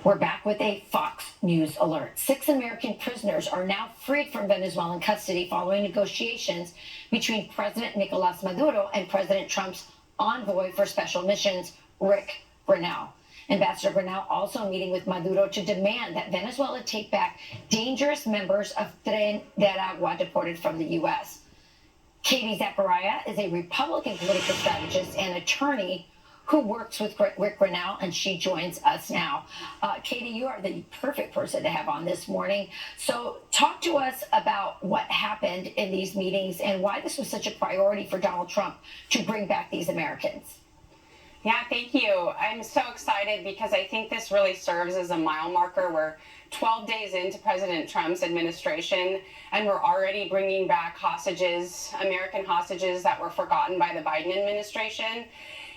We're back with a Fox News alert. 6 American prisoners are now freed from Venezuelan custody following negotiations between President Nicolas Maduro and President Trump's envoy for special missions, Rick Grenell. Ambassador Grenell also meeting with Maduro to demand that Venezuela take back dangerous members of Tren de Aragua deported from the U.S. Katie Zachariah is a Republican political strategist and attorney who works with Rick Grenell, and she joins us now. Katie, you are the perfect person to have on this morning. So talk to us about what happened in these meetings and why this was such a priority for Donald Trump to bring back these Americans. Yeah, thank you. I'm so excited because I think this really serves as a mile marker. We're 12 days into President Trump's administration, and we're already bringing back hostages, American hostages that were forgotten by the Biden administration.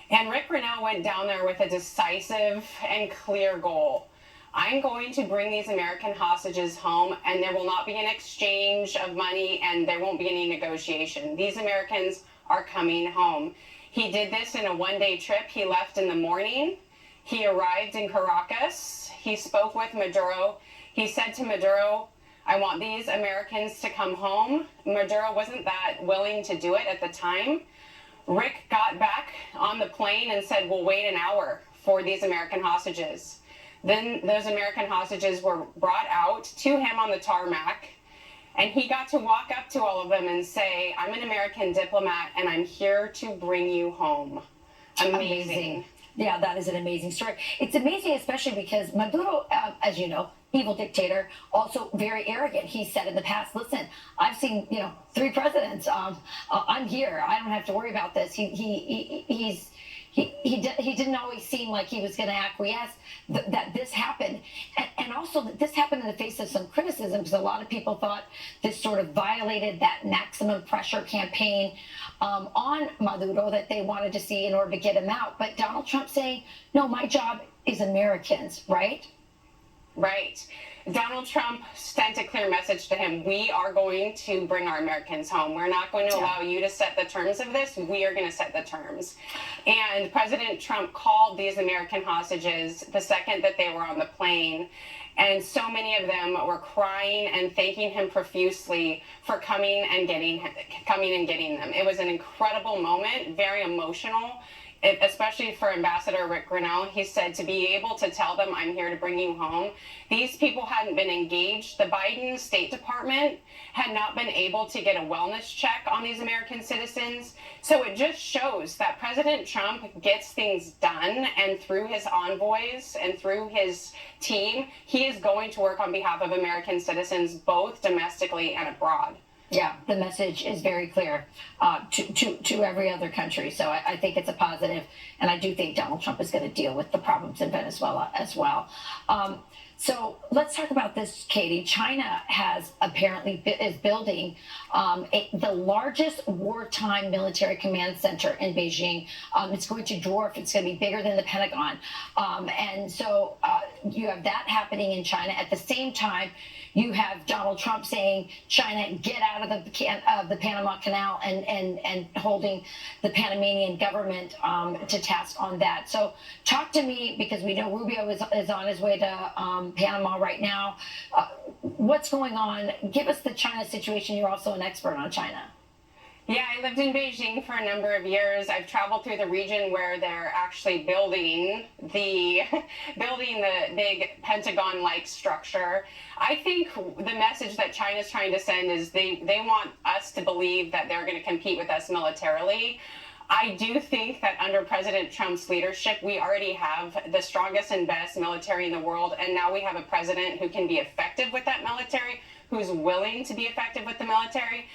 And Rick Grenell went down there with a decisive and clear goal. I'm going to bring these American hostages home, and there will not be an exchange of money, and there won't be any negotiation. These Americans are coming home. He did this in a one-day trip. He left in the morning. He arrived in Caracas. He spoke with Maduro. He said to Maduro, I want these Americans to come home. Maduro wasn't that willing to do it at the time. Rick got back on the plane and said, we'll wait an hour for these American hostages. Then those American hostages were brought out to him on the tarmac, and he got to walk up to all of them and say, I'm an American diplomat, and I'm here to bring you home. Amazing. Yeah, that is an amazing story. It's amazing, especially because Maduro, as you know, evil dictator, also very arrogant. He said in the past, listen, I've seen, 3 presidents. I'm here. I don't have to worry about this. He didn't always seem like he was going to acquiesce that this happened. And also that this happened in the face of some criticism, because a lot of people thought this sort of violated that maximum pressure campaign on Maduro that they wanted to see in order to get him out. But Donald Trump saying, no, my job is Americans, right? Right. Donald Trump sent a clear message to him. We are going to bring our Americans home. We're not going to allow you to set the terms of this. We are going to set the terms. And President Trump called these American hostages the second that they were on the plane. And so many of them were crying and thanking him profusely for coming and getting them. It was an incredible moment, very emotional. Especially for Ambassador Rick Grenell. He said to be able to tell them, I'm here to bring you home. These people hadn't been engaged. The Biden State Department had not been able to get a wellness check on these American citizens. So it just shows that President Trump gets things done, and through his envoys and through his team, he is going to work on behalf of American citizens, both domestically and abroad. Yeah, the message is very clear to every other country. So I think it's a positive, and I do think Donald Trump is going to deal with the problems in Venezuela as well. So let's talk about this, Katie. China has apparently is building the largest wartime military command center in Beijing. It's going to dwarf, it's going to be bigger than the Pentagon. And so you have that happening in China. At the same time, you have Donald Trump saying, China, get out of the Panama Canal, and holding the Panamanian government to task on that. So talk to me, because we know Rubio is on his way to Panama right now. What's going on? Give us the China situation. You're also an expert on China. Yeah, I lived in Beijing for a number of years. I've traveled through the region where they're actually building the big Pentagon-like structure. I think the message that China's trying to send is they want us to believe that they're going to compete with us militarily. I do think that under President Trump's leadership, we already have the strongest and best military in the world, and now we have a president who can be effective with that military, who's willing to be effective with the military.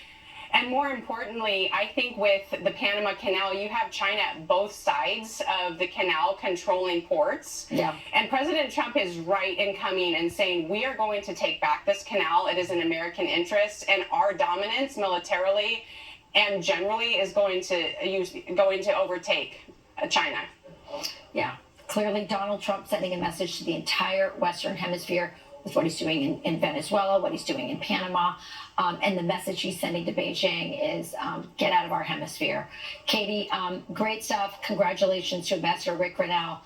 And more importantly, I think with the Panama Canal, you have China at both sides of the canal controlling ports. Yeah. And President Trump is right in coming and saying, we are going to take back this canal. It is in American interest, and our dominance militarily and generally is going to overtake China. Yeah. Clearly, Donald Trump sending a message to the entire Western Hemisphere with what he's doing in Venezuela, what he's doing in Panama, and the message he's sending to Beijing is get out of our hemisphere. Katie, great stuff. Congratulations to Ambassador Rick Grenell.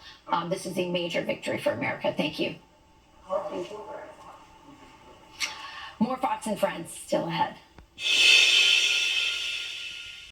This is a major victory for America. Thank you. More Fox and Friends still ahead.